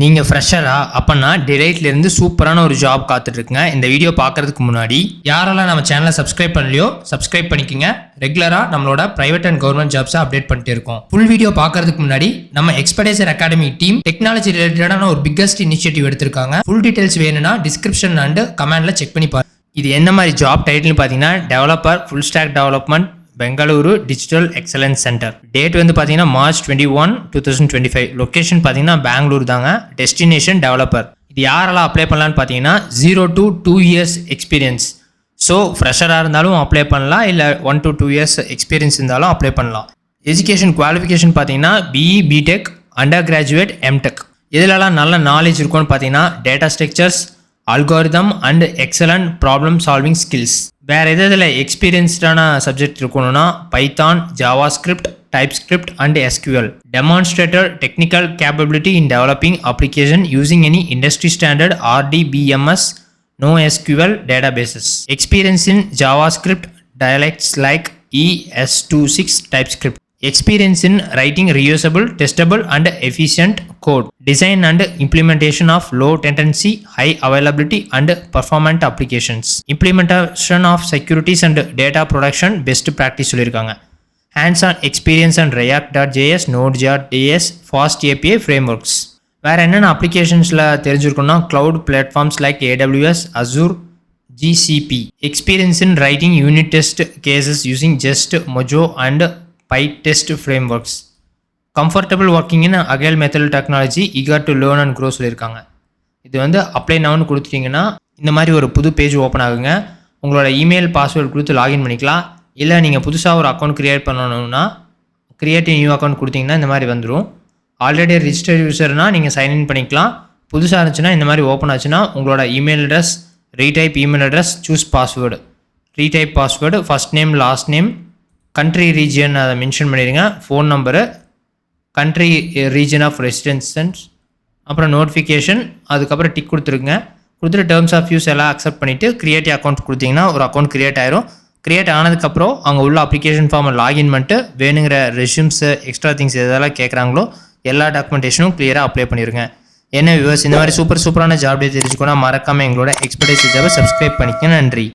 நீங்க ஃப்ரெஷரா அப்பனா டிலைட்ல இருந்து சூப்பரான ஒரு ஜாப் காத்துட்டு இருக்குங்க. இந்த வீடியோ பார்க்கறதுக்கு முன்னாடி யாரெல்லாம் நம்ம சேனலை சப்ஸ்கிரைப் பண்ணலையோ சப்ஸ்கிரைப் பண்ணிக்கங்க. ரெகுலரா நம்மளோட பிரைவேட் அண்ட் கவர்மெண்ட் ஜாப்ஸை அப்டேட் பண்ணிட்டே இருக்கோம். ஃபுல் வீடியோ பார்க்கறதுக்கு முன்னாடி நம்ம எக்ஸ்பர்டைசர் அகாடமி டீம் டெக்னாலஜி ரிலேட்டடான ஒரு பிக்கஸ்ட் இனிஷியேட்டிவ் எடுத்திருக்காங்க. ஃபுல் டீடைல்ஸ் வேணும்னா டிஸ்கிரிப்ஷன் அண்ட் கமெண்ட்ல செக் பண்ணி பாருங்க. இது என்ன மாதிரி ஜாப் டைட்டில் பார்த்தீங்கன்னா developer full stock development Bengaluru digital excellence centre. Date வந்து பார்த்தீங்கன்னா March 21, 2025. லொக்கேஷன் பார்த்தீங்கன்னா பெங்களூர் தாங்க. Destination developer. இது யாரெல்லாம் அப்ளை பண்ணலான்னு பார்த்தீங்கன்னா 0 to 2 years எக்ஸ்பீரியன்ஸ். ஸோ ஃப்ரெஷராக இருந்தாலும் அப்ளை பண்ணலாம், இல்லை 1 to 2 years எக்ஸ்பீரியன்ஸ் இருந்தாலும் அப்ளை பண்ணலாம். எஜுகேஷன் குவாலிஃபிகேஷன் பார்த்தீங்கன்னா BE BTech undergraduate M Tech. இதிலலாம் நல்ல நாலேஜ் இருக்கும்னு பார்த்தீங்கன்னா data structures algorithm and excellent problem solving skills. வேறு எதில் எக்ஸ்பீரியன்ஸ்டான சப்ஜெக்ட் இருக்கணும்னா Python, JavaScript, TypeScript and SQL. Demonstrator technical capability in developing application using any industry standard RDBMS NoSQL databases. Experience in JavaScript dialects like ES26 TypeScript. Experience in writing reusable, testable and efficient code. Design and implementation of low latency, high availability and performant applications. Implementation of securities and data protection best practice சொல்லிருக்காங்க. Hands-on experience and React.js, Node.js, Fast API frameworks. வேற என்னென்ன அப்ளிகேஷன்ஸில் தெரிஞ்சிருக்கணும்னா cloud platforms like AWS, Azure, GCP. Experience in writing unit test cases using Jest, Mojo and PyTest frameworks. Comfortable working in agile method technology, eager to learn and grow சொல்லியிருக்காங்க. இது வந்து apply நவுன்னு கொடுத்துட்டிங்கன்னா இந்த மாதிரி ஒரு புது பேஜ் ஓப்பன் ஆகுங்க. உங்களோட இமெயில் பாஸ்வேர்டு கொடுத்து லாகின் பண்ணிக்கலாம். இல்லை நீங்கள் புதுசாக ஒரு அக்கௌண்ட் க்ரியேட் பண்ணணும்னா க்ரியேட் நியூ அக்கௌண்ட் கொடுத்தீங்கன்னா இந்த மாதிரி வந்துடும். ஆல்ரெடி ரிஜிஸ்டர்ட் யூசர்னால் நீங்கள் சைன்இன் பண்ணிக்கலாம். புதுசாக இருந்துச்சுன்னா இந்த மாதிரி ஓப்பன் ஆச்சுன்னா உங்களோட email address, retype email address, choose password, retype password, first name last name, country region அதை மென்ஷன் பண்ணிடுங்க, phone number, country region of residences, அப்புறம் நோட்டிஃபிகேஷன், அதுக்கப்புறம் டிக் கொடுத்துருங்க. கொடுத்துட்டு டேர்ம்ஸ் ஆஃப் யூஸ் எல்லாம் அக்செப்ட் பண்ணிவிட்டு க்ரியேட் அக்கௌண்ட் கொடுத்தீங்கன்னா ஒரு அக்கௌண்ட் க்ரியேட் ஆயிரும். க்ரியேட் ஆனதுக்கப்புறம் அவங்க உள்ள அப்ளிகேஷன் ஃபார்மை லாகின் பண்ணிட்டு வேணுங்கிற ரெஸ்யூம்ஸு எக்ஸ்ட்ரா திங்ஸ் எதெல்லாம் கேட்குறாங்களோ எல்லா டாக்குமெண்டேஷனும் கிளியராக அப்ளை பண்ணிடுங்க. என்ன வியூவர்ஸ், இந்த மாதிரி சூப்பரான ஜாப் தெரிஞ்சுக்கணும் மறக்காமல் எங்களோட எக்ஸ்பர்டைஸ் ஜாபை சப்ஸ்கிரைப் பண்ணிக்கங்க. நன்றி.